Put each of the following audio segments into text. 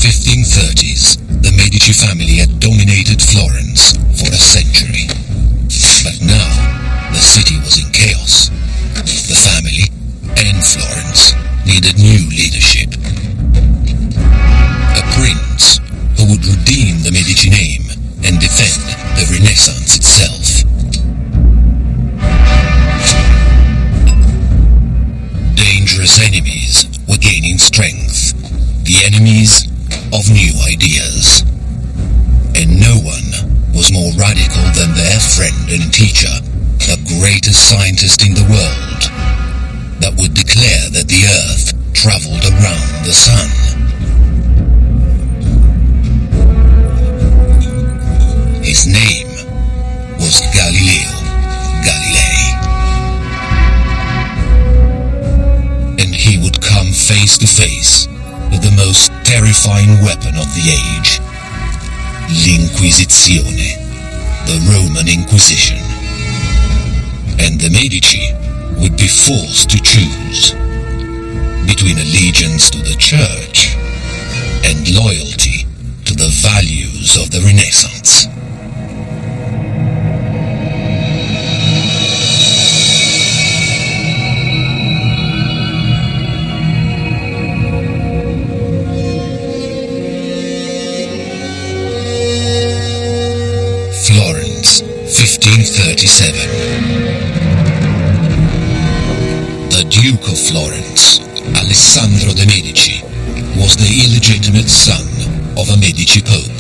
1530s, the Medici family had dominated Florence for a century. But now, the city was in chaos. The family and Florence needed new leadership. A prince who would redeem the Medici name and defend the Renaissance itself. Dangerous enemies were gaining strength, the enemies of new ideas. And no one was more radical than their friend and teacher, the greatest scientist in the world, that would declare that the Earth traveled around the Sun. His name was Galileo Galilei. And he would come face to face with the most terrifying weapon of the age, l'Inquisizione, the Roman Inquisition. And the Medici would be forced to choose between allegiance to the Church and loyalty to the values of the Renaissance. Florence, 1537. The Duke of Florence, Alessandro de' Medici, was the illegitimate son of a Medici Pope.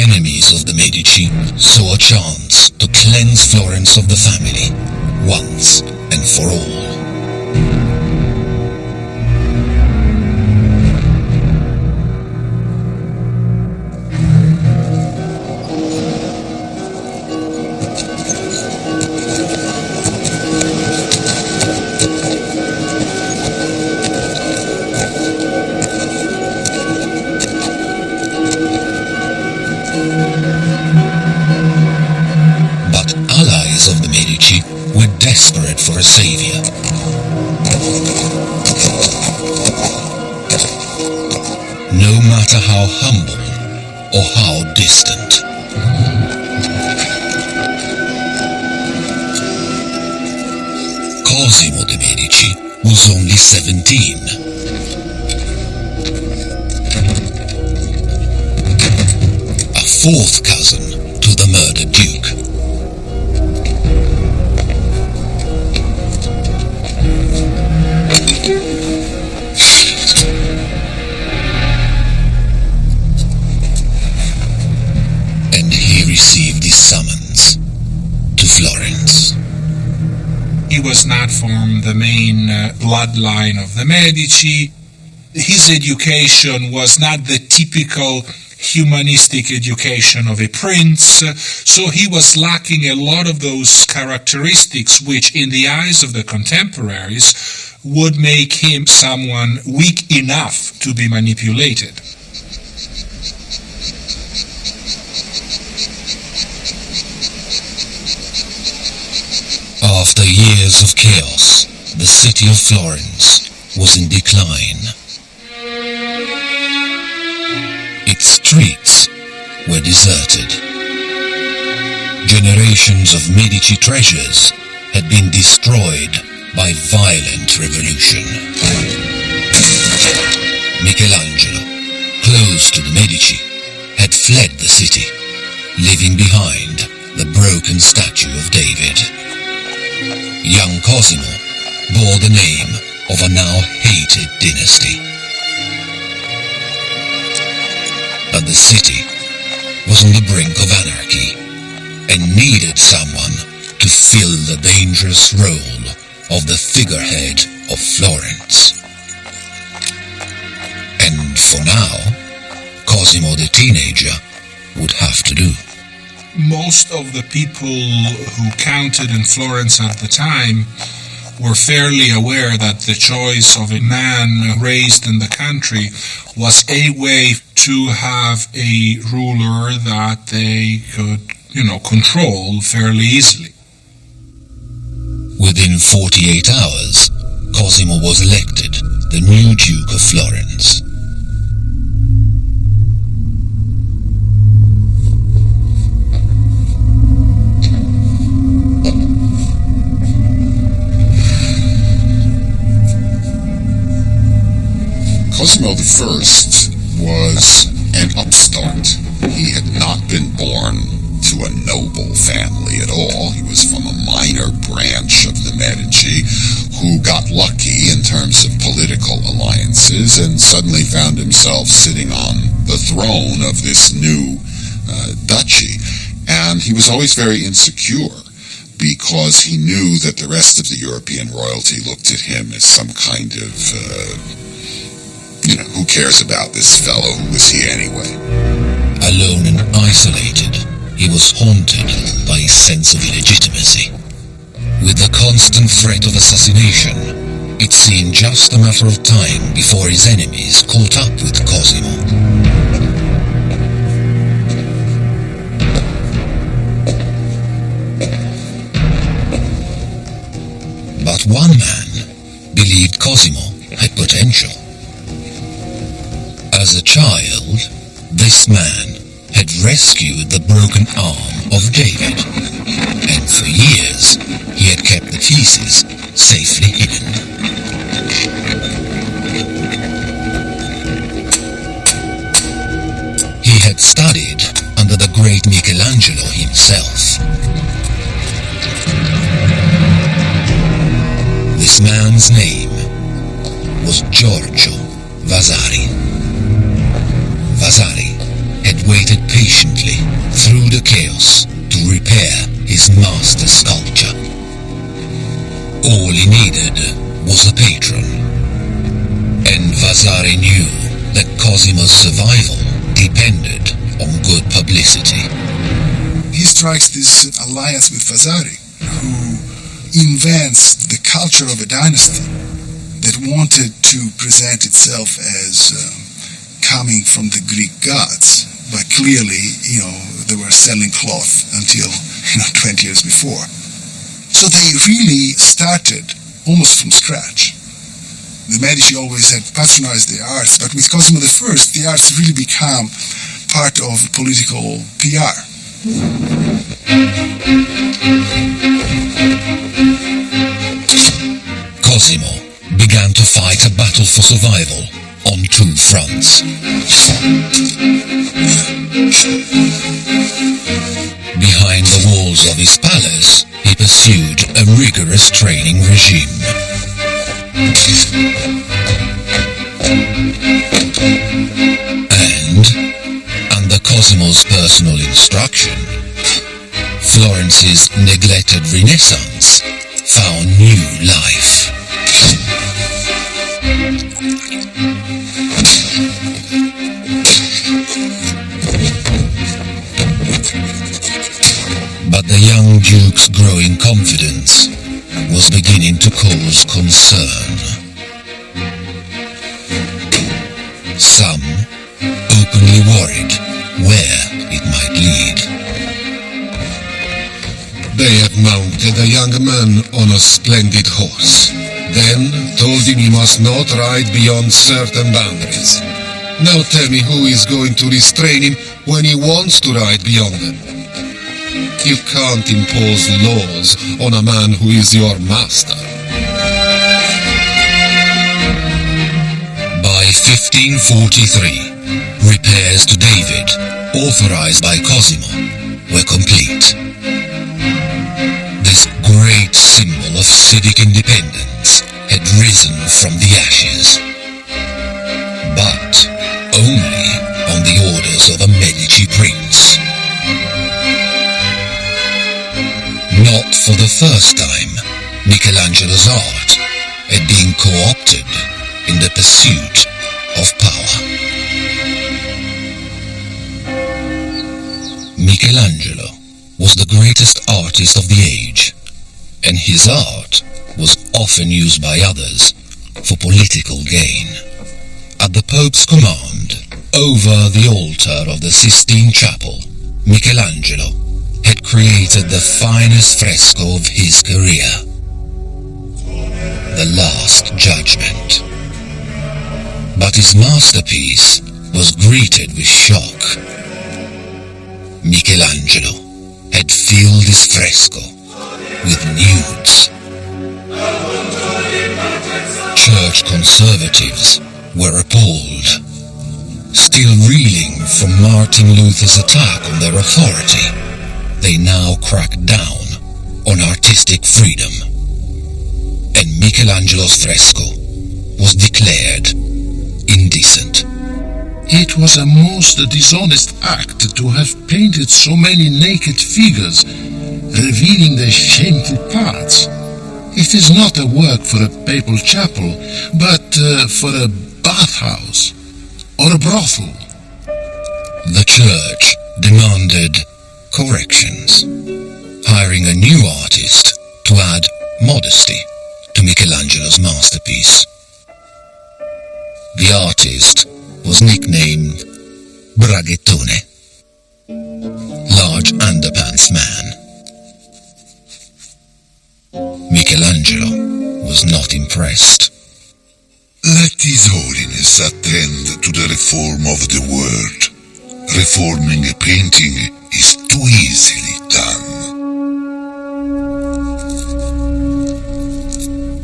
Enemies of the Medici saw a chance to cleanse Florence of the family, once and for all. But allies of the Medici were desperate for a savior. No matter how humble or how distant. Cosimo de' Medici was only 17. A fourth cousin to the murdered Duke. And he received his summons to Florence. He was not from the main bloodline of the Medici. His education was not the typical humanistic education of a prince, so he was lacking a lot of those characteristics which, in the eyes of the contemporaries, would make him someone weak enough to be manipulated. After years of chaos, the city of Florence was in decline. Its streets were deserted. Generations of Medici treasures had been destroyed by violent revolution. Michelangelo, close to the Medici, had fled the city, leaving behind the broken statue of David. Young Cosimo bore the name of a now hated dynasty. But the city was on the brink of anarchy and needed someone to fill the dangerous role of the figurehead of Florence. And for now, Cosimo the teenager would have to do. Most of the people who counted in Florence at the time were fairly aware that the choice of a man raised in the country was a way to have a ruler that they could, control fairly easily. Within 48 hours, Cosimo was elected the new Duke of Florence. Cosimo I was an upstart. He had not been born to a noble family at all. He was from a minor branch of the Medici who got lucky in terms of political alliances and suddenly found himself sitting on the throne of this new duchy. And he was always very insecure because he knew that the rest of the European royalty looked at him as some kind of who cares about this fellow? Who was he anyway? Alone and isolated, he was haunted by his sense of illegitimacy. With the constant threat of assassination, it seemed just a matter of time before his enemies caught up with Cosimo. But one man believed Cosimo had potential. As a child, this man had rescued the broken arm of David, and for years he had kept the pieces safely hidden. He had studied under the great Michelangelo himself. This man's name was Giorgio Vasari. Vasari had waited patiently through the chaos to repair his master sculpture. All he needed was a patron, and Vasari knew that Cosimo's survival depended on good publicity. He strikes this alliance with Vasari, who invents the culture of a dynasty that wanted to present itself as coming from the Greek gods, but clearly, they were selling cloth until, 20 years before. So they really started almost from scratch. The Medici always had patronized the arts, but with Cosimo I, the arts really become part of political PR. Cosimo began to fight a battle for survival on two fronts. Behind the walls of his palace, he pursued a rigorous training regime. And, under Cosimo's personal instruction, Florence's neglected Renaissance found new life. But the young Duke's growing confidence was beginning to cause concern. Some openly worried where it might lead. They had mounted a young man on a splendid horse, then told him he must not ride beyond certain boundaries. Now tell me who is going to restrain him when he wants to ride beyond them. You can't impose laws on a man who is your master. By 1543, repairs to David, authorized by Cosimo, were complete. This great symbol of civic independence had risen from the ashes, but only on the orders of a Medici prince. Not for the first time, Michelangelo's art had been co-opted in the pursuit of power. Michelangelo was the greatest artist of the age, and his art was often used by others for political gain. At the Pope's command, Over the altar of the Sistine Chapel, Michelangelo had created the finest fresco of his career, The Last Judgment. But his masterpiece was greeted with shock. Michelangelo had filled his fresco with nudes. Church conservatives were appalled. Still reeling from Martin Luther's attack on their authority, they now cracked down on artistic freedom. And Michelangelo's fresco was declared indecent. It was a most dishonest act to have painted so many naked figures, revealing their shameful parts. It is not a work for a papal chapel, but for a bathhouse or a brothel. The church demanded corrections, hiring a new artist to add modesty to Michelangelo's masterpiece. The artist was nicknamed Braghettone, large underpants man. Michelangelo was not impressed. Let His Holiness attend to the reform of the world. Reforming a painting is too easily done.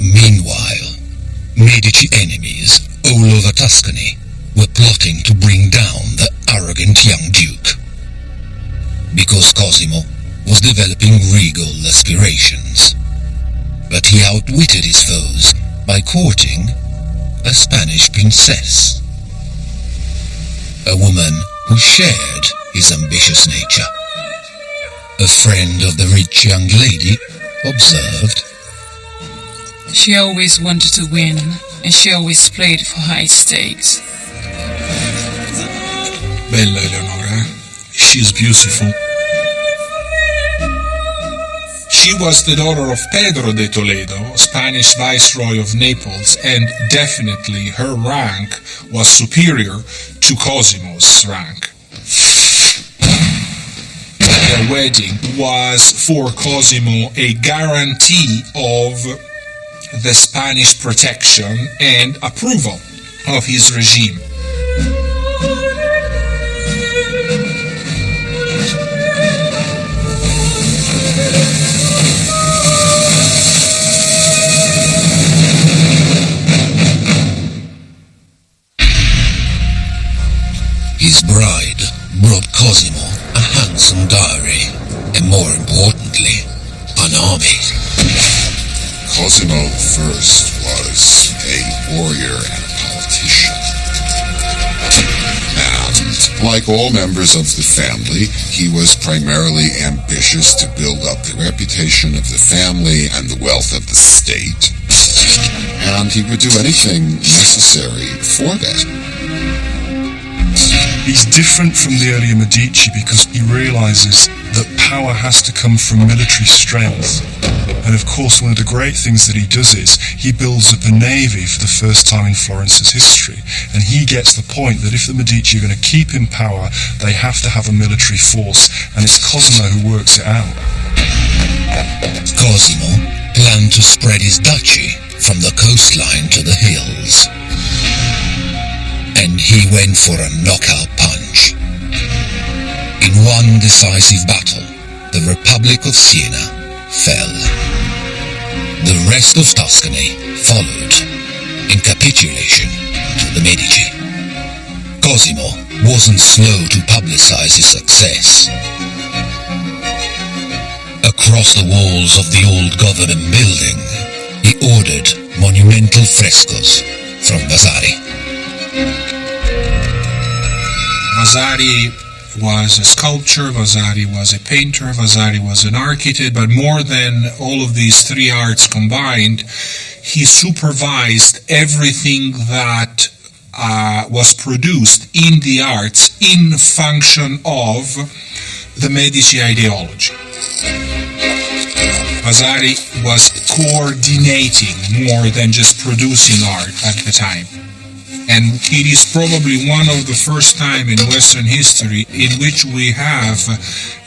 Meanwhile, Medici enemies all over Tuscany were plotting to bring down the arrogant young duke. Because Cosimo was developing regal aspirations. But he outwitted his foes by courting a Spanish princess, a woman who shared his ambitious nature. A friend of the rich young lady observed, "She always wanted to win, and she always played for high stakes." Bella Eleonora, she's beautiful. She was the daughter of Pedro de Toledo, Spanish Viceroy of Naples, and definitely her rank was superior to Cosimo's rank. Their wedding was for Cosimo a guarantee of the Spanish protection and approval of his regime. His bride brought Cosimo a handsome dowry, and more importantly, an army. Cosimo first was a warrior and a politician. And, like all members of the family, he was primarily ambitious to build up the reputation of the family and the wealth of the state. And he would do anything necessary for that. He's different from the earlier Medici because he realizes that power has to come from military strength. And of course, one of the great things that he does is he builds up a navy for the first time in Florence's history. And he gets the point that if the Medici are going to keep in power, they have to have a military force. And it's Cosimo who works it out. Cosimo planned to spread his duchy from the coastline to the hills. And he went for a knockout punch. In one decisive battle, the Republic of Siena fell. The rest of Tuscany followed in capitulation to the Medici. Cosimo wasn't slow to publicize his success. Across the walls of the old government building, he ordered monumental frescoes from Vasari. Vasari was a sculptor, Vasari was a painter, Vasari was an architect, but more than all of these three arts combined, he supervised everything that was produced in the arts in function of the Medici ideology. Vasari was coordinating more than just producing art at the time. And it is probably one of the first time in Western history in which we have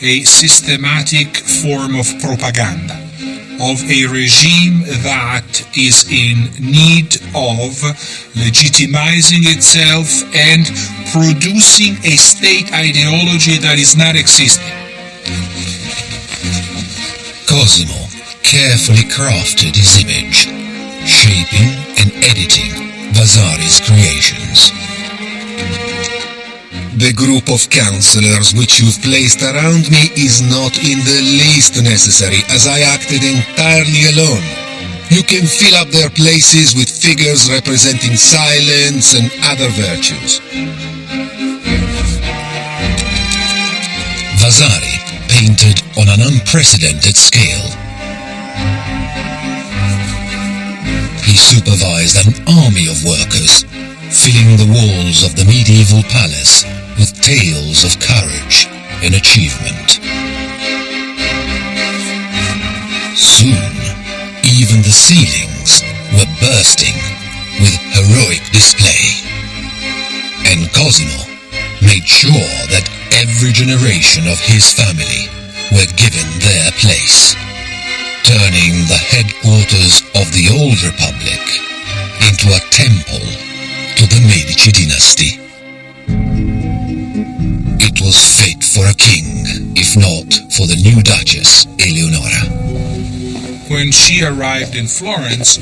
a systematic form of propaganda of a regime that is in need of legitimizing itself and producing a state ideology that is not existing. Cosimo carefully crafted his image, shaping and editing Vasari's creations. The group of counselors which you've placed around me is not in the least necessary, as I acted entirely alone. You can fill up their places with figures representing silence and other virtues. Vasari painted on an unprecedented scale. He supervised an army of workers, filling the walls of the medieval palace with tales of courage and achievement. Soon, even the ceilings were bursting with heroic display. And Cosimo made sure that every generation of his family were given their place, turning the headquarters of the old republic into a temple to the Medici dynasty. It was fit for a king, if not for the new Duchess, Eleonora. When she arrived in Florence,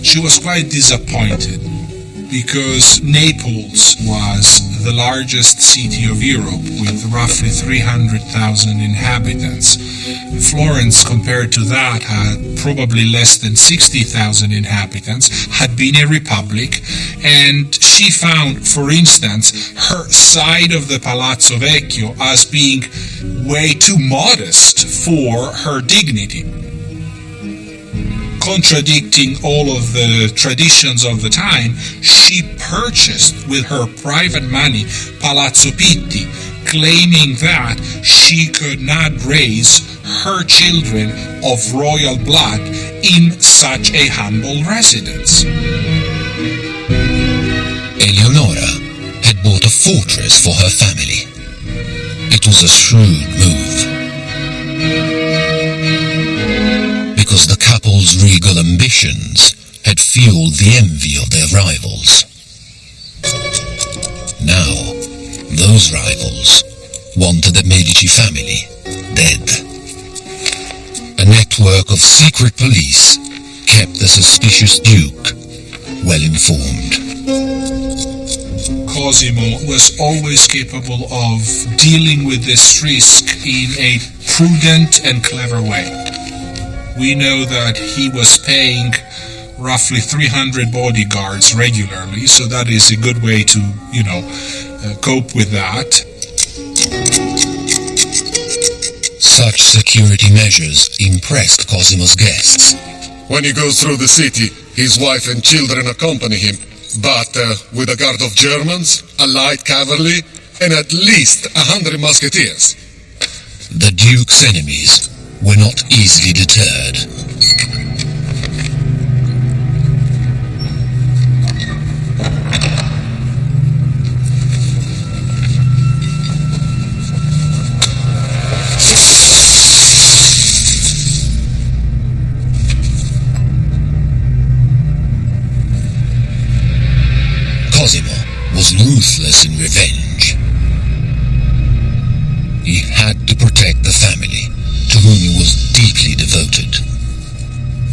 she was quite disappointed because Naples was the largest city of Europe with roughly 300,000 inhabitants. Florence, compared to that, had probably less than 60,000 inhabitants, had been a republic, and she found, for instance, her side of the Palazzo Vecchio as being way too modest for her dignity. Contradicting all of the traditions of the time, she purchased with her private money Palazzo Pitti, claiming that she could not raise her children of royal blood in such a humble residence. Eleonora had bought a fortress for her family. It was a shrewd move, because the couple's regal ambitions had fueled the envy of their rivals. Now, those rivals wanted the Medici family dead. A network of secret police kept the suspicious Duke well informed. Cosimo was always capable of dealing with this risk in a prudent and clever way. We know that he was paying roughly 300 bodyguards regularly, so that is a good way to, cope with that. Such security measures impressed Cosimo's guests. When he goes through the city, his wife and children accompany him, but with a guard of Germans, a light cavalry, and at least 100 musketeers. The Duke's enemies were not easily deterred. Cosimo was ruthless in revenge. He had to protect the family, to whom he was deeply devoted.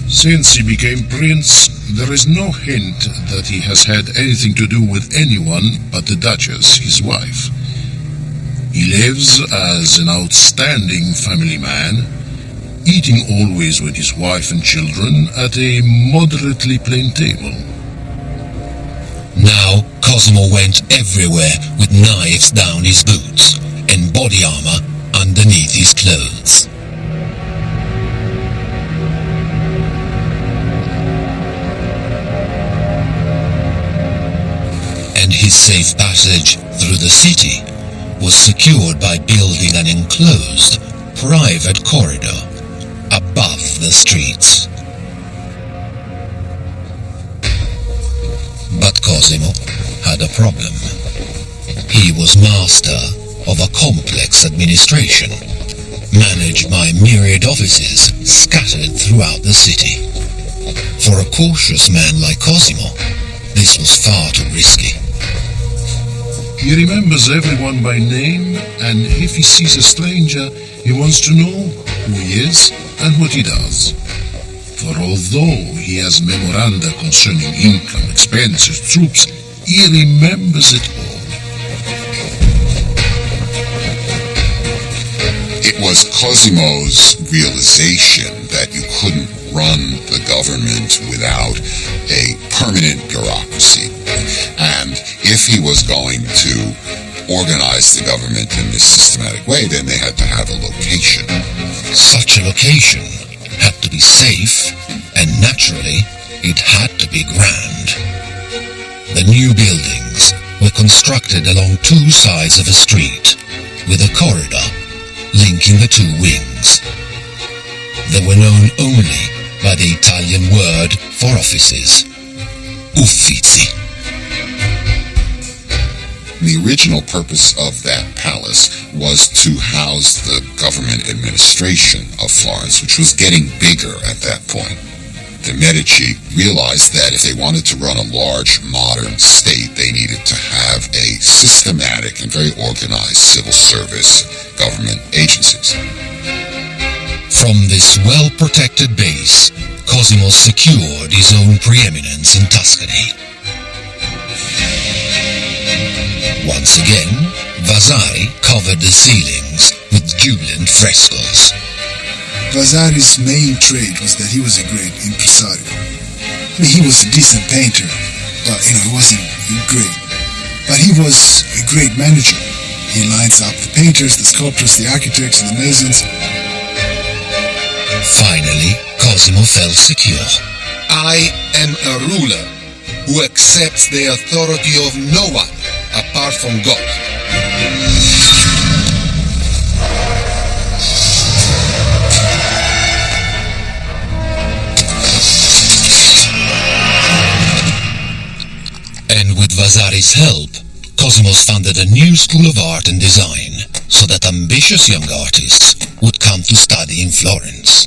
Since he became prince, there is no hint that he has had anything to do with anyone but the Duchess, his wife. He lives as an outstanding family man, eating always with his wife and children at a moderately plain table. Now Cosimo went everywhere with knives down his boots and body armor underneath his clothes. And his safe passage through the city was secured by building an enclosed, private corridor above the streets. But Cosimo had a problem. He was master of a complex administration, managed by myriad offices scattered throughout the city. For a cautious man like Cosimo, this was far too risky. He remembers everyone by name, and if he sees a stranger, he wants to know who he is and what he does. For although he has memoranda concerning income, expenses, troops, he remembers it all. It was Cosimo's realization that you couldn't run the government without a permanent bureaucracy. And if he was going to organize the government in this systematic way, then they had to have a location. Such a location had to be safe, and naturally, it had to be grand. The new buildings were constructed along two sides of a street, with a corridor linking the two wings. They were known only by the Italian word for offices, uffizi. The original purpose of that palace was to house the government administration of Florence, which was getting bigger at that point. The Medici realized that if they wanted to run a large, modern state, they needed to have a systematic and very organized civil service government agencies. From this well-protected base, Cosimo secured his own preeminence in Tuscany. Once again, Vasari covered the ceilings with jubilant frescoes. Vasari's main trait was that he was a great impresario. I mean, he was a decent painter, but, he wasn't great. But he was a great manager. He lines up the painters, the sculptors, the architects, and the masons. Finally, Cosimo felt secure. I am a ruler who accepts the authority of no one apart from God. And with Vasari's help, Cosimo's founded a new school of art and design so that ambitious young artists would come to study in Florence.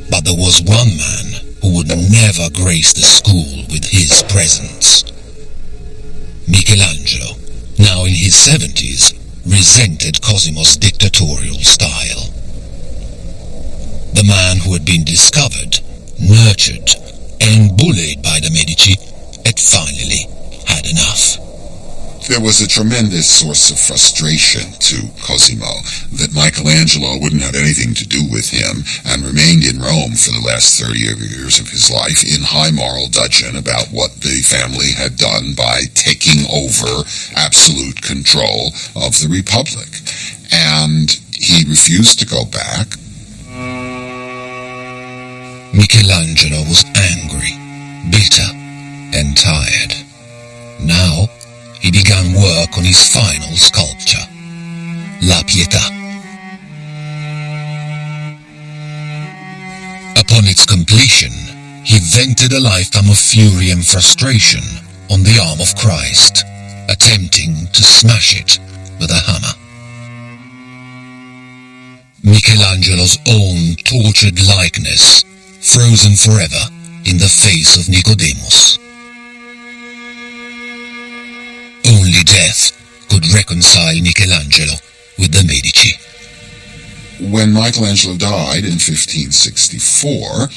But there was one man who would never grace the school with his presence. Michelangelo, now in his 70s, resented Cosimo's dictatorial style. The man who had been discovered, nurtured, and bullied by the Medici had finally had enough. There was a tremendous source of frustration to Cosimo that Michelangelo wouldn't have anything to do with him and remained in Rome for the last 30 years of his life in high moral dudgeon about what the family had done by taking over absolute control of the Republic. And he refused to go back. Michelangelo was angry, bitter, and tired. Now, he began work on his final sculpture, La Pietà. Upon its completion, he vented a lifetime of fury and frustration on the arm of Christ, attempting to smash it with a hammer. Michelangelo's own tortured likeness, frozen forever in the face of Nicodemus. Only death could reconcile Michelangelo with the Medici. When Michelangelo died in 1564,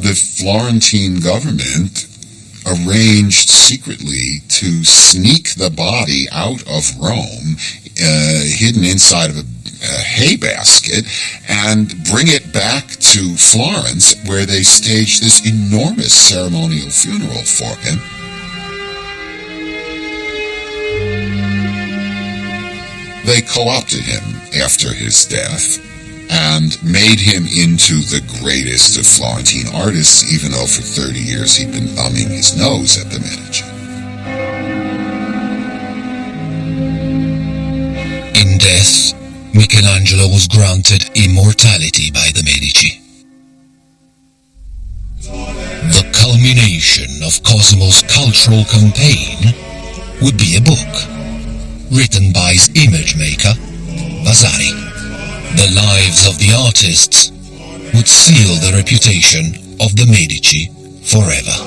the Florentine government arranged secretly to sneak the body out of Rome, hidden inside of a hay basket, and bring it back to Florence, where they staged this enormous ceremonial funeral for him. They co-opted him after his death and made him into the greatest of Florentine artists, even though for 30 years he'd been thumbing his nose at the Medici. In death, Michelangelo was granted immortality by the Medici. The culmination of Cosimo's cultural campaign would be a book, written by his image maker, Vasari. The lives of the artists would seal the reputation of the Medici forever.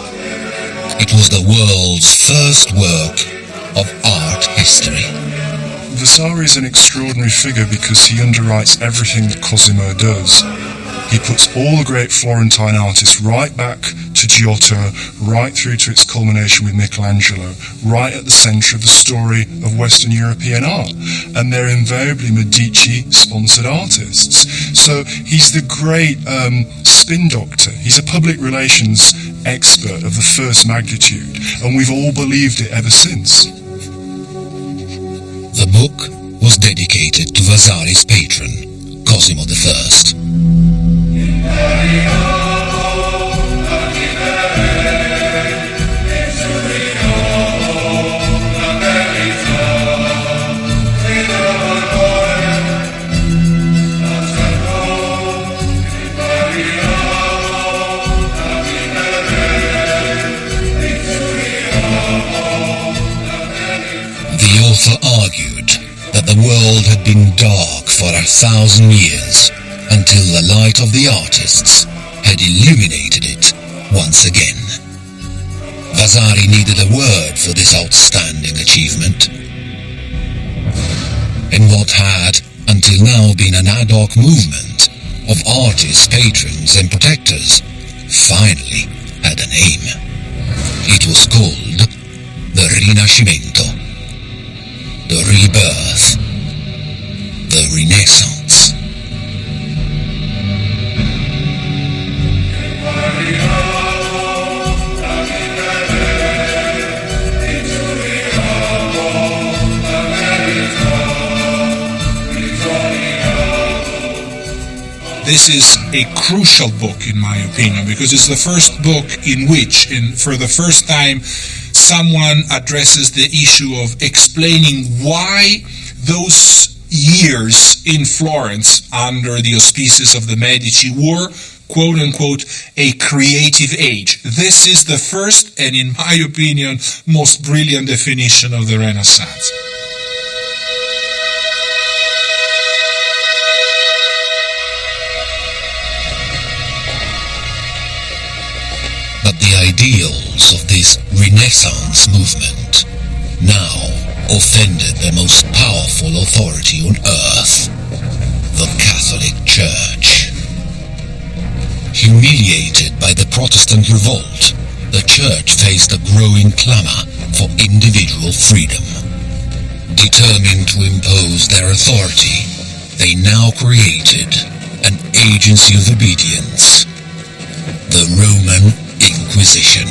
It was the world's first work of art history. Vasari is an extraordinary figure because he underwrites everything that Cosimo does. He puts all the great Florentine artists right back to Giotto, right through to its culmination with Michelangelo, right at the centre of the story of Western European art. And they're invariably Medici-sponsored artists. So he's the great spin doctor. He's a public relations expert of the first magnitude, and we've all believed it ever since. The book was dedicated to Vasari's patron, Cosimo I. The author argued that the world had been dark for 1,000 years until the light of the artists had illuminated it once again. Vasari needed a word for this outstanding achievement. And what had, until now, been an ad hoc movement of artists, patrons and protectors finally had a name. It was called the Rinascimento, the rebirth, the Renaissance. This is a crucial book, in my opinion, because it's the first book in which, for the first time, someone addresses the issue of explaining why those years in Florence under the auspices of the Medici were, quote-unquote, a creative age. This is the first and, in my opinion, most brilliant definition of the Renaissance. But the ideals of this Renaissance movement now offended the most powerful authority on earth, the Catholic Church. Humiliated by the Protestant revolt, the Church faced a growing clamor for individual freedom. Determined to impose their authority, they now created an agency of obedience, the Roman Inquisition.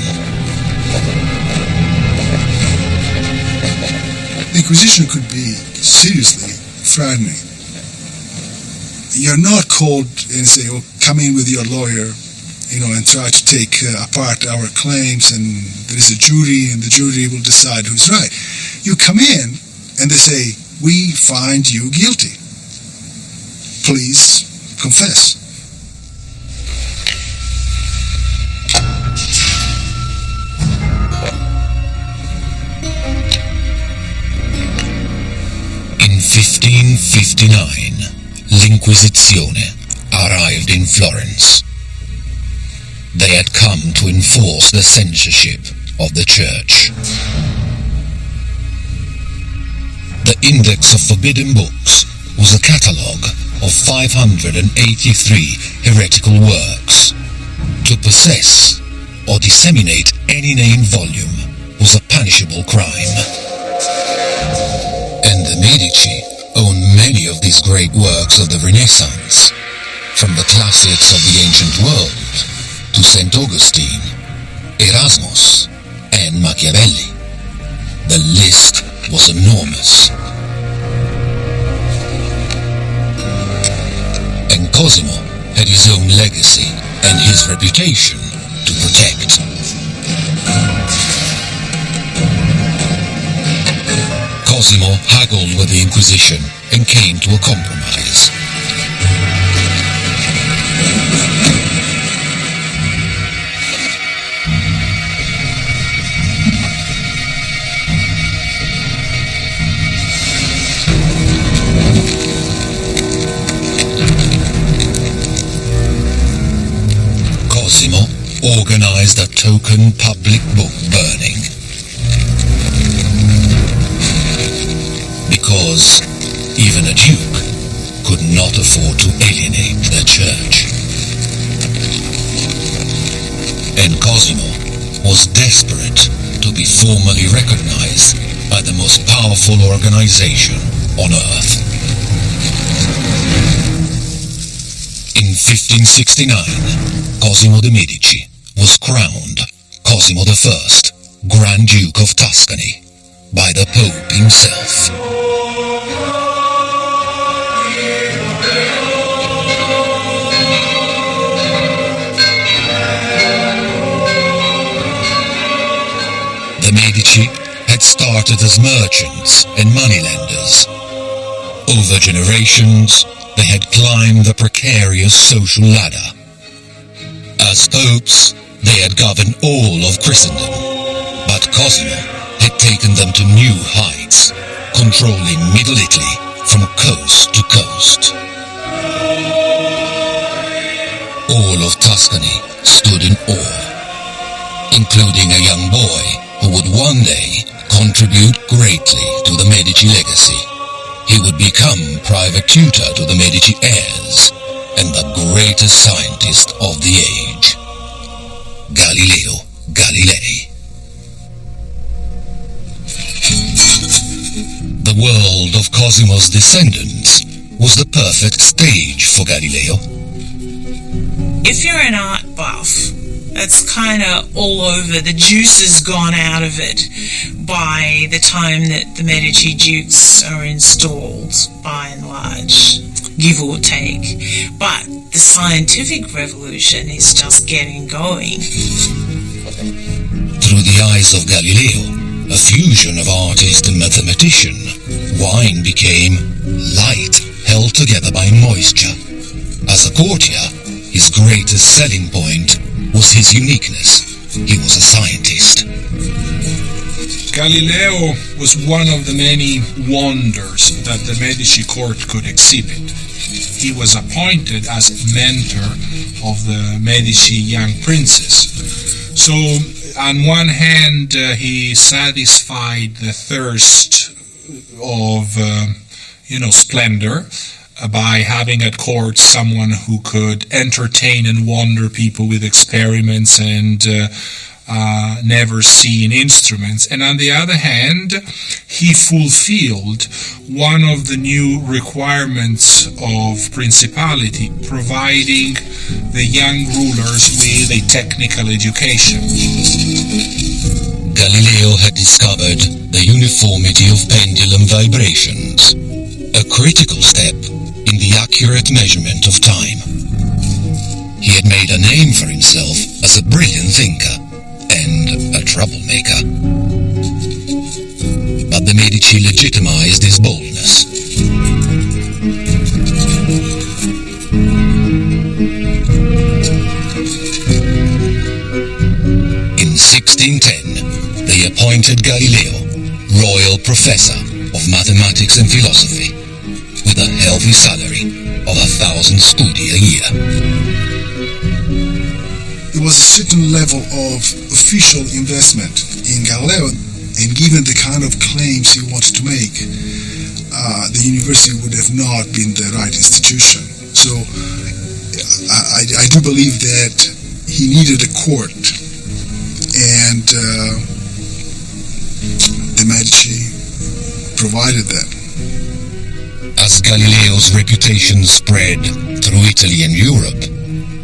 The Inquisition could be seriously frightening. You're not called and say, oh, come in with your lawyer, and try to take apart our claims, and there is a jury, and the jury will decide who's right. You come in, and they say, we find you guilty. Please confess. In 1559, l'Inquisizione arrived in Florence. They had come to enforce the censorship of the Church. The Index of Forbidden Books was a catalogue of 583 heretical works. To possess or disseminate any named volume was a punishable crime. And the Medici owned many of these great works of the Renaissance, from the classics of the ancient world to St. Augustine, Erasmus, and Machiavelli. The list was enormous. And Cosimo had his own legacy and his reputation to protect. Cosimo haggled with the Inquisition and came to a compromise. organized a token public book burning. Because even a duke could not afford to alienate the church. And Cosimo was desperate to be formally recognized by the most powerful organization on earth. In 1569, Cosimo de' Medici was crowned Cosimo I, Grand Duke of Tuscany, by the Pope himself. The Medici had started as merchants and moneylenders. Over generations, they had climbed the precarious social ladder. As popes, they had governed all of Christendom, but Cosimo had taken them to new heights, controlling Middle Italy from coast to coast. All of Tuscany stood in awe, including a young boy who would one day contribute greatly to the Medici legacy. He would become private tutor to the Medici heirs and the greatest scientist of the age, Galileo Galilei. The world of Cosimo's descendants was the perfect stage for Galileo. If you're an art buff, it's kind of all over. The juice has gone out of it by the time that the Medici dukes are installed, by and large, give or take. But the scientific revolution is just getting going. Through the eyes of Galileo, a fusion of artist and mathematician, wine became light held together by moisture. As a courtier, his greatest selling point was his uniqueness. He was a scientist. Galileo was one of the many wonders that the Medici court could exhibit. He was appointed as mentor of the Medici young princes. So, on one hand, he satisfied the thirst of, splendor, by having at court someone who could entertain and wonder people with experiments and never seen instruments. And on the other hand, he fulfilled one of the new requirements of principality, providing the young rulers with a technical education. Galileo had discovered the uniformity of pendulum vibrations, a critical step in the accurate measurement of time. He had made a name for himself as a brilliant thinker and a troublemaker. But the Medici legitimized his boldness. In 1610, they appointed Galileo royal professor of mathematics and philosophy, with a healthy salary of 1,000 scudi a year. There was a certain level of official investment in Galileo, and given the kind of claims he wanted to make, the university would have not been the right institution. So I do believe that he needed a court, and the Medici provided that. As Galileo's reputation spread through Italy and Europe,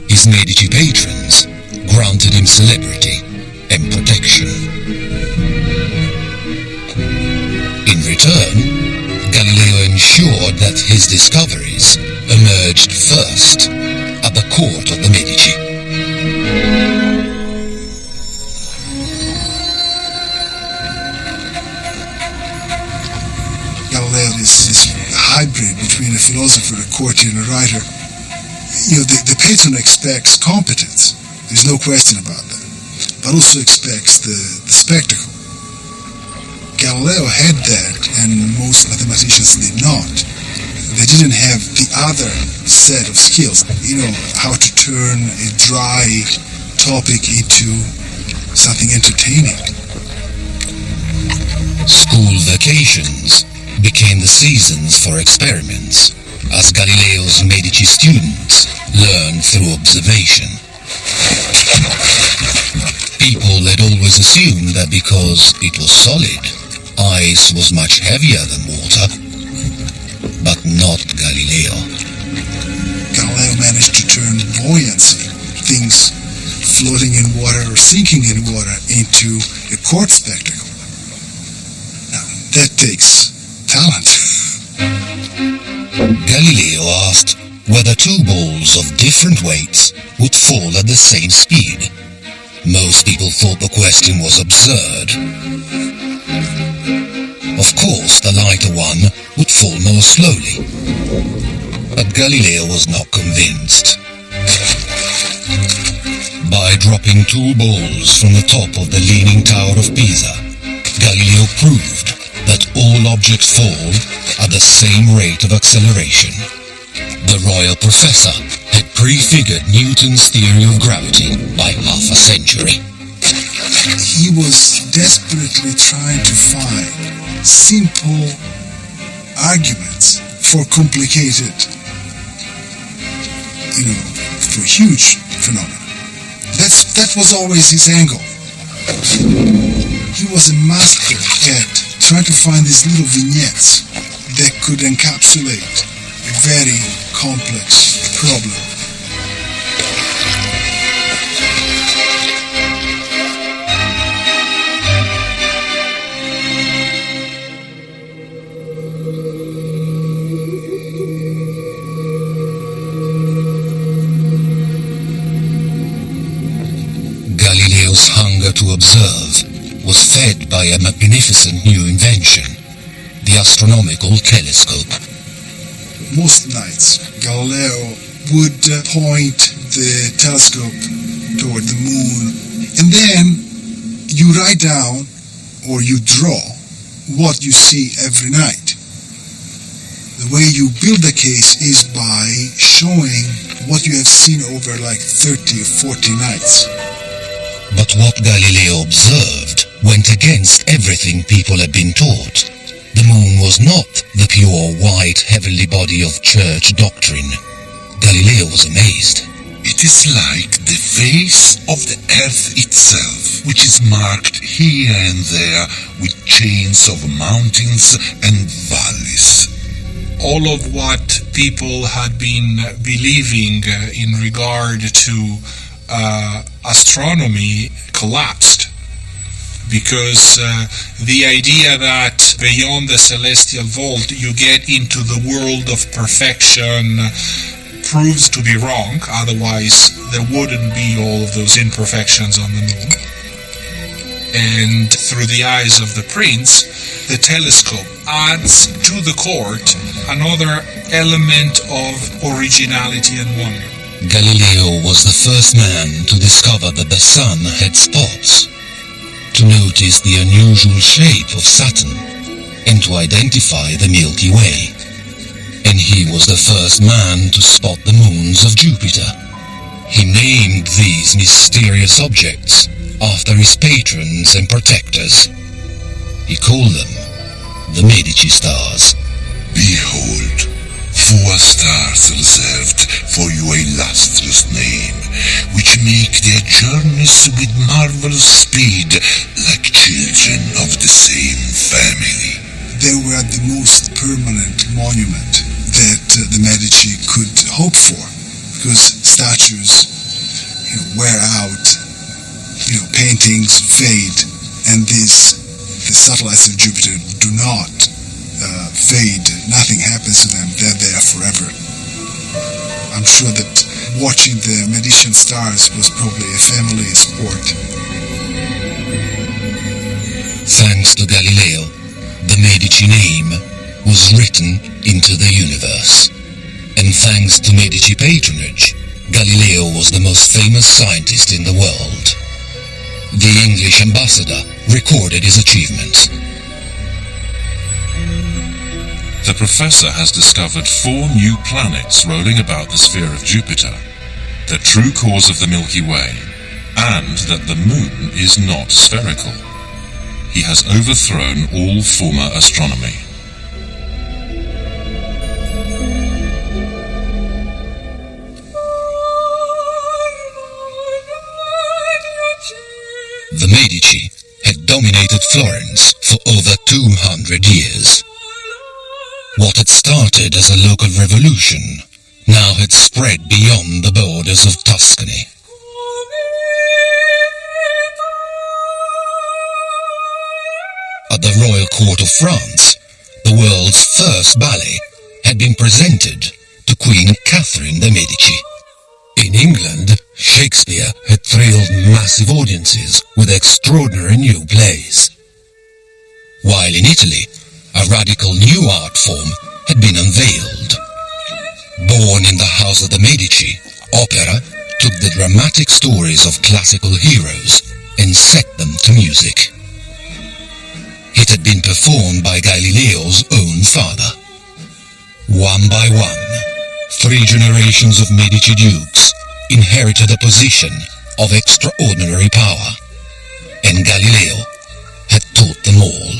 his Medici patrons granted him celebrity and protection. In return, Galileo ensured that his discoveries emerged first at the court of the Medici. Galileo is this hybrid between a philosopher, a courtier, and a writer. The patron expects competence. There's no question about that. But also expects the spectacle. Galileo had that, and most mathematicians did not. They didn't have the other set of skills. How to turn a dry topic into something entertaining. School vacations became the seasons for experiments, as Galileo's Medici students learned through observation. People had always assumed that because it was solid, ice was much heavier than water. But not Galileo. Galileo managed to turn buoyancy, things floating in water or sinking in water, into a court spectacle. Now, that takes talent. Galileo asked whether two balls of different weights would fall at the same speed. Most people thought the question was absurd. Of course, the lighter one would fall more slowly. But Galileo was not convinced. By dropping two balls from the top of the Leaning Tower of Pisa, Galileo proved that all objects fall at the same rate of acceleration. The royal professor had prefigured Newton's theory of gravity by half a century. He was desperately trying to find simple arguments for complicated, for huge phenomena. That was always his angle. He was a master at trying to find these little vignettes that could encapsulate a very complex problem. Galileo's hunger to observe was fed by a magnificent new invention, the astronomical telescope. Most nights, Galileo would point the telescope toward the moon, and then you write down or you draw what you see every night. The way you build the case is by showing what you have seen over like 30 or 40 nights. But what Galileo observed went against everything people had been taught. The moon was not the pure white heavenly body of church doctrine. Galileo was amazed. It is like the face of the earth itself, which is marked here and there with chains of mountains and valleys. All of what people had been believing in regard to astronomy collapsed, because the idea that beyond the celestial vault you get into the world of perfection proves to be wrong. Otherwise there wouldn't be all of those imperfections on the moon. And through the eyes of the prince, the telescope adds to the court another element of originality and wonder. Galileo was the first man to discover that the sun had spots, to notice the unusual shape of Saturn, and to identify the Milky Way. And he was the first man to spot the moons of Jupiter. He named these mysterious objects after his patrons and protectors. He called them the Medici stars. Behold, 4 stars reserved for your illustrious name, which make their journeys with marvelous speed, like children of the same family. They were the most permanent monument that the Medici could hope for, because statues wear out, paintings fade, and the satellites of Jupiter do not fade. Nothing happens to them. They're there forever. I'm sure that watching the Medici stars was probably a family sport. Thanks to Galileo, the Medici name was written into the universe. And thanks to Medici patronage, Galileo was the most famous scientist in the world. The English ambassador recorded his achievements. The professor has discovered 4 new planets rolling about the sphere of Jupiter, the true cause of the Milky Way, and that the moon is not spherical. He has overthrown all former astronomy. The Medici had dominated Florence for over 200 years. What had started as a local revolution now had spread beyond the borders of Tuscany. At the royal court of France, the world's first ballet had been presented to Queen Catherine de' Medici. In England, Shakespeare had thrilled massive audiences with extraordinary new plays. While in Italy, a radical new art form had been unveiled. Born in the house of the Medici, opera took the dramatic stories of classical heroes and set them to music. It had been performed by Galileo's own father. One by one, 3 generations of Medici dukes inherited a position of extraordinary power, and Galileo had taught them all.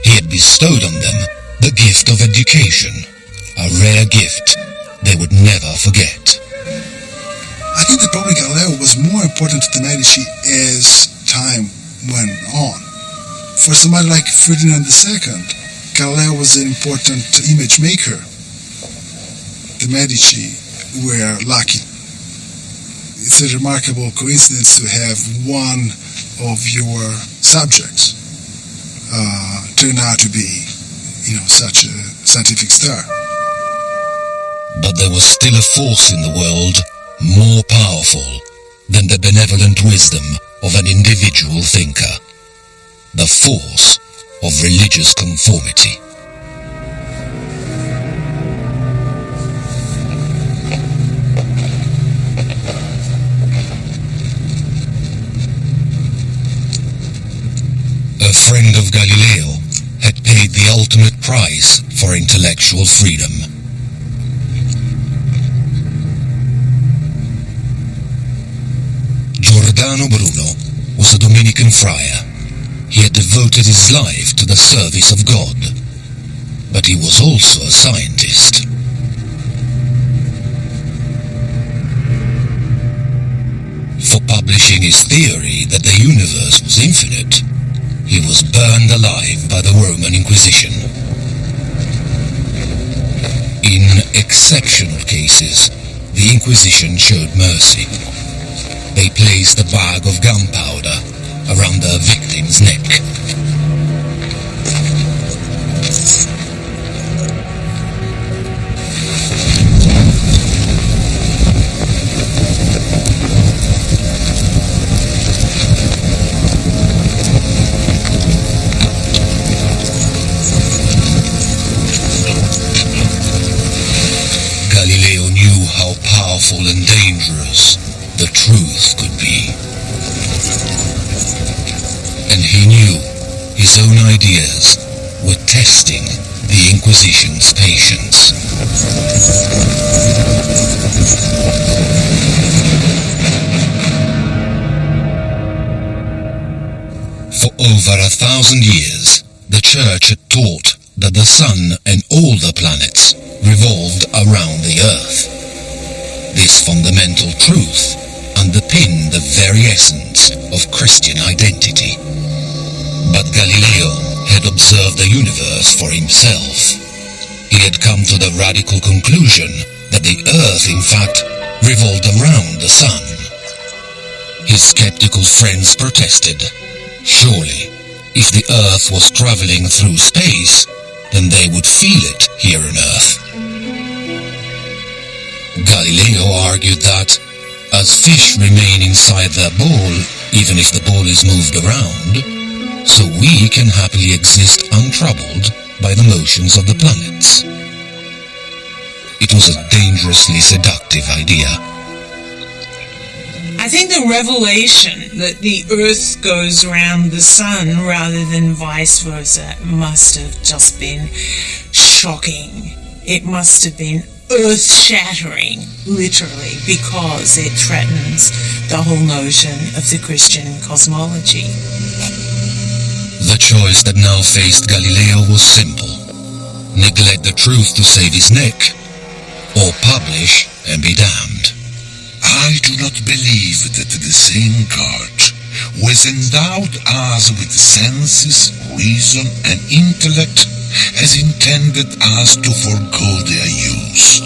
He had bestowed on them the gift of education, a rare gift they would never forget. I think that probably Galileo was more important to the Medici as time went on. For somebody like Ferdinand II, Galileo was an important image maker. The Medici were lucky. It's a remarkable coincidence to have one of your subjects turn out to be, such a scientific star. But there was still a force in the world more powerful than the benevolent wisdom of an individual thinker. The force of religious conformity. A friend of Galileo had paid the ultimate price for intellectual freedom. Giordano Bruno was a Dominican friar. He had devoted his life to the service of God, but he was also a scientist. For publishing his theory that the universe was infinite, he was burned alive by the Roman Inquisition. In exceptional cases, the Inquisition showed mercy. They placed a bag of gunpowder around the victim's neck. Galileo knew how powerful and dangerous the truth could be. And he knew his own ideas were testing the Inquisition's patience. For over 1,000 years, the Church had taught that the Sun and all the planets revolved around the Earth. This fundamental truth underpinned the very essence of Christian identity. But Galileo had observed the universe for himself. He had come to the radical conclusion that the Earth, in fact, revolved around the Sun. His skeptical friends protested. Surely, if the Earth was traveling through space, then they would feel it here on Earth. Galileo argued that, as fish remain inside their ball, even if the ball is moved around, so we can happily exist untroubled by the motions of the planets. It was a dangerously seductive idea. I think the revelation that the Earth goes around the Sun rather than vice versa must have just been shocking. It must have been earth-shattering, literally, because it threatens the whole notion of the Christian cosmology. The choice that now faced Galileo was simple: neglect the truth to save his neck, or publish and be damned. I do not believe that the same God who has endowed us with senses, reason, and intellect has intended us to forgo their use.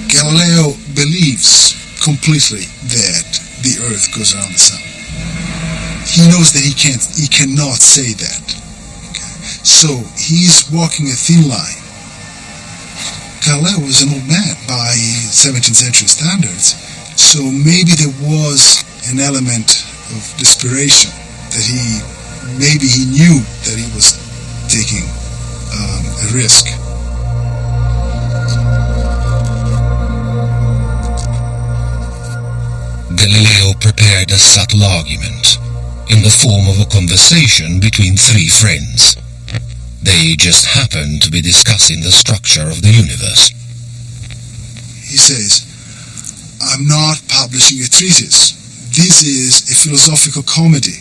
Galileo believes completely that the Earth goes around the Sun. He knows that he cannot say that. Okay? So he's walking a thin line. Galileo was an old man by 17th century standards, so maybe there was an element of desperation that maybe he knew that he was taking a risk. Galileo prepared a subtle argument in the form of a conversation between three friends. They just happened to be discussing the structure of the universe. He says, "I'm not publishing a treatise. This is a philosophical comedy.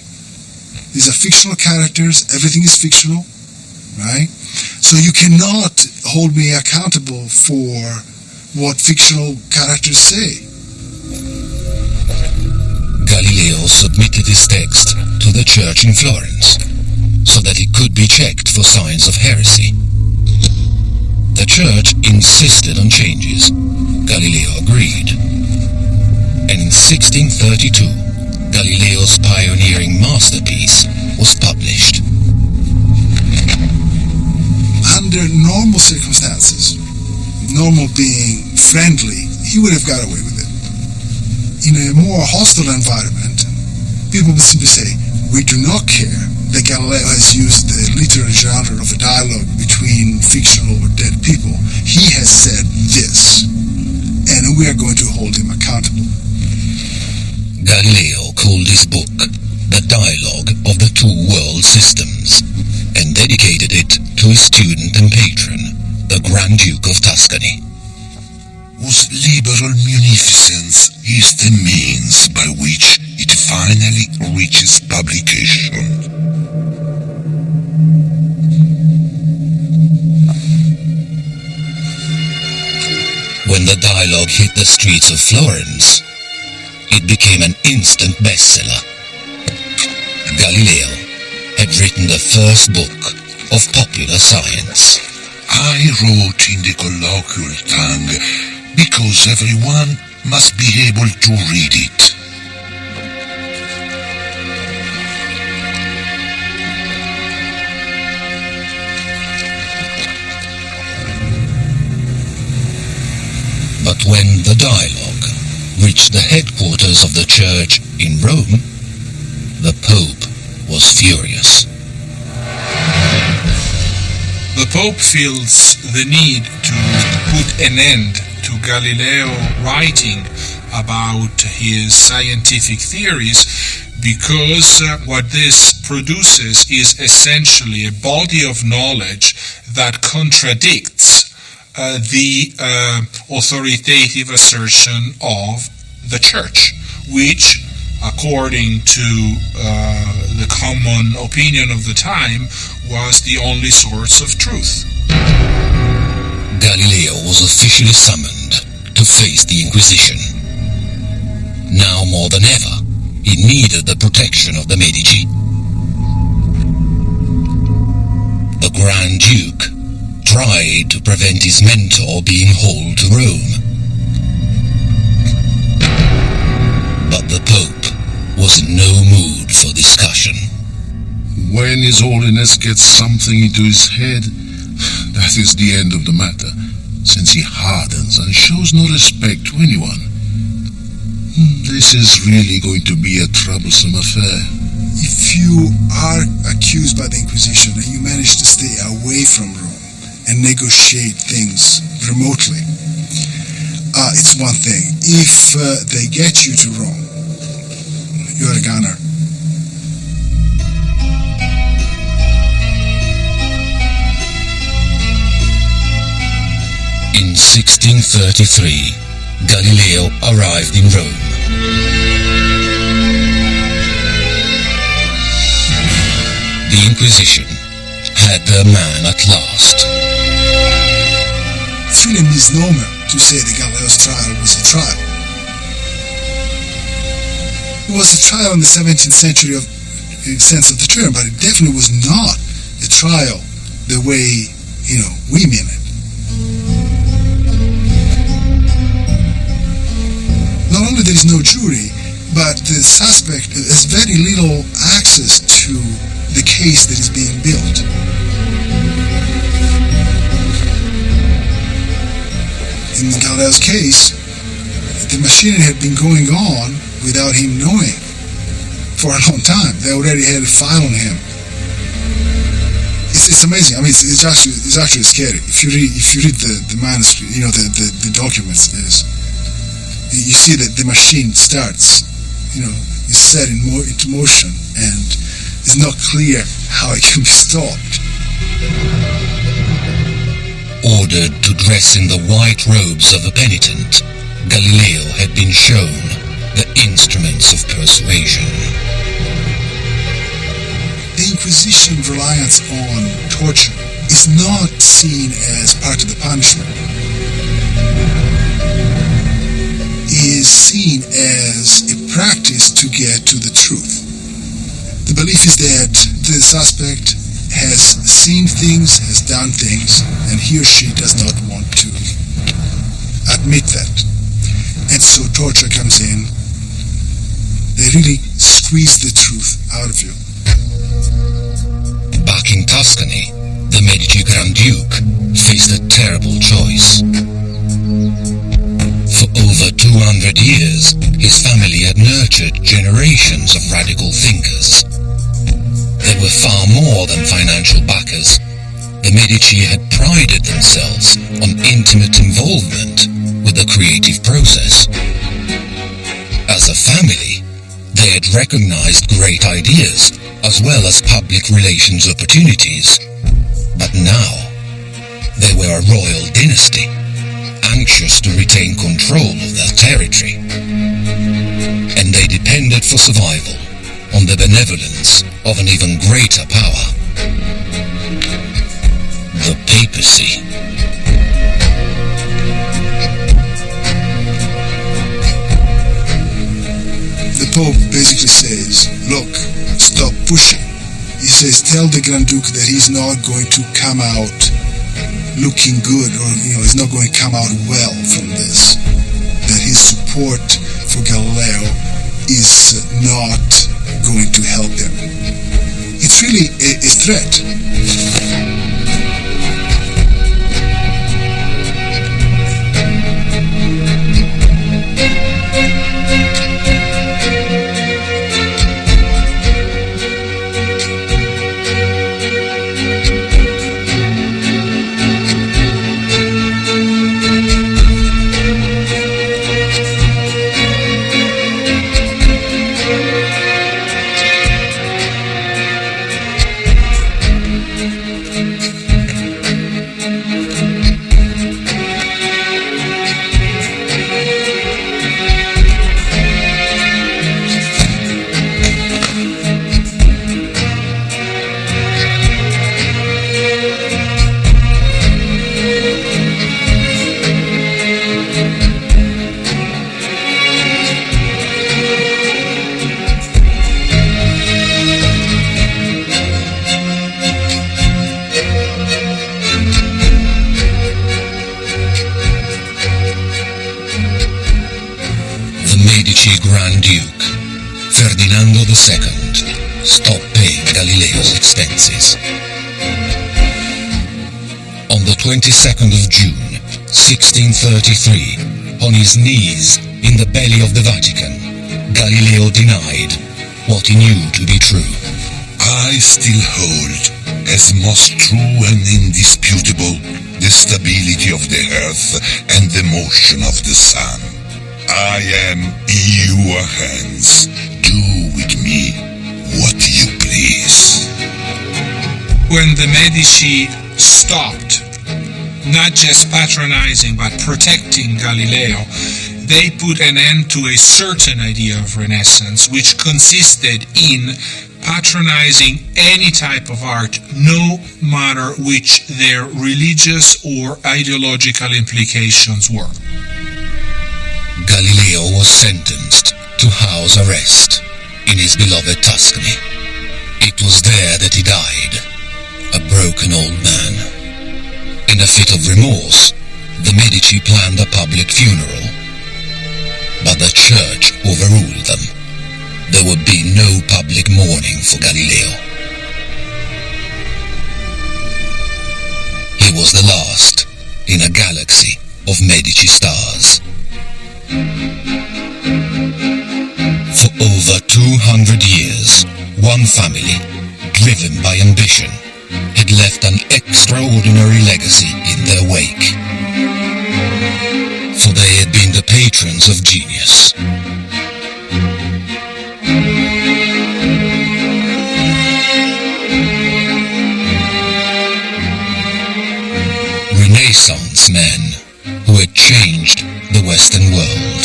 These are fictional characters. Everything is fictional, right? So you cannot hold me accountable for what fictional characters say." Galileo submitted his text to the church in Florence so that it could be checked for signs of heresy. The church insisted on changes. Galileo agreed. And in 1632, Galileo's pioneering masterpiece was published. Under normal circumstances, normal being friendly, he would have got away with it. In a more hostile environment, people would simply say, "We do not care that Galileo has used the literary genre of a dialogue between fictional or dead people. He has said this, and we are going to hold him accountable." Galileo called his book The Dialogue of the Two World Systems and dedicated it to his student and patron, the Grand Duke of Tuscany. Whose liberal munificence is the means by which it finally reaches publication. When the dialogue hit the streets of Florence, it became an instant bestseller. Galileo had written the first book of popular science. I wrote in the colloquial tongue because everyone must be able to read it. But when the dialogue reached the headquarters of the church in Rome, the Pope was furious. The Pope feels the need to put an end to Galileo writing about his scientific theories because what this produces is essentially a body of knowledge that contradicts the authoritative assertion of the Church, which, according to the common opinion of the time, was the only source of truth. Galileo was officially summoned to face the Inquisition. Now more than ever, he needed the protection of the Medici. The Grand Duke tried to prevent his mentor being hauled to Rome. But the Pope was in no mood for discussion. When His Holiness gets something into his head, that is the end of the matter, since he hardens and shows no respect to anyone. This is really going to be a troublesome affair. If you are accused by the Inquisition and you manage to stay away from Rome and negotiate things remotely, it's one thing. If they get you to Rome, you're a gunner. In 1633, Galileo arrived in Rome. The Inquisition had their man at last. It's really a misnomer to say that Galileo's trial was a trial. It was a trial in the 17th century in the sense of the term, but it definitely was not a trial the way, we mean it. Not only there is no jury, but the suspect has very little access to the case that is being built. In Galileo's case, the machinery had been going on without him knowing for a long time. They already had a file on him. It's amazing. I mean, it's actually scary. If you read the manuscript, the documents, you see that the machine starts, is set into motion, and it's not clear how it can be stopped. Ordered to dress in the white robes of a penitent, Galileo had been shown the instruments of persuasion. The Inquisition's reliance on torture is not seen as part of the punishment. It is seen as a practice to get to the truth. The belief is that the suspect has seen things, has done things, and he or she does not want to admit that. And so torture comes in. They really squeeze the truth out of you. Back in Tuscany, the Medici Grand Duke faced a terrible choice. For over 200 years, his family had nurtured generations of radical thinkers. They were far more than financial backers. The Medici had prided themselves on intimate involvement with the creative process. As a family, they had recognized great ideas as well as public relations opportunities. But now, they were a royal dynasty, anxious to retain control of their territory. And they depended for survival on the benevolence of an even greater power, the papacy. The Pope basically says, look, stop pushing. He says, tell the Grand Duke that he's not going to come out looking good, or he's not going to come out well from this. That his support for Galileo is not going to help him. It's really a threat. Grand Duke, Ferdinando II, stopped paying Galileo's expenses. On the 22nd of June, 1633, on his knees in the belly of the Vatican, Galileo denied what he knew to be true. I still hold as most true and indisputable the stability of the earth and the motion of the sun. I am in your hands. Do with me what you please. When the Medici stopped not just patronizing but protecting Galileo, they put an end to a certain idea of Renaissance, which consisted in patronizing any type of art, no matter which their religious or ideological implications were. Galileo was sentenced to house arrest in his beloved Tuscany. It was there that he died, a broken old man. In a fit of remorse, the Medici planned a public funeral, but the church overruled them. There would be no public mourning for Galileo. He was the last in a galaxy of Medici stars. For over 200 years, one family, driven by ambition, had left an extraordinary legacy in their wake. For they had been the patrons of genius. Renaissance men who had changed the Western world.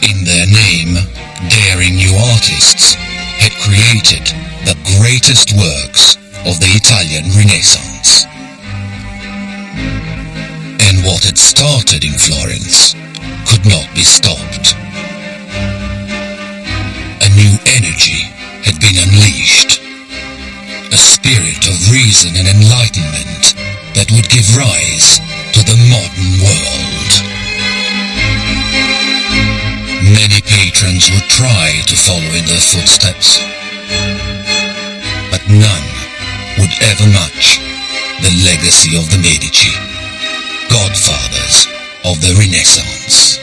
In their name, daring new artists had created the greatest works of the Italian Renaissance. And what had started in Florence could not be stopped. A new energy had been unleashed, a spirit of reason and enlightenment that would give rise to the modern world. Many patrons would try to follow in their footsteps, but none would ever match the legacy of the Medici, godfathers of the Renaissance.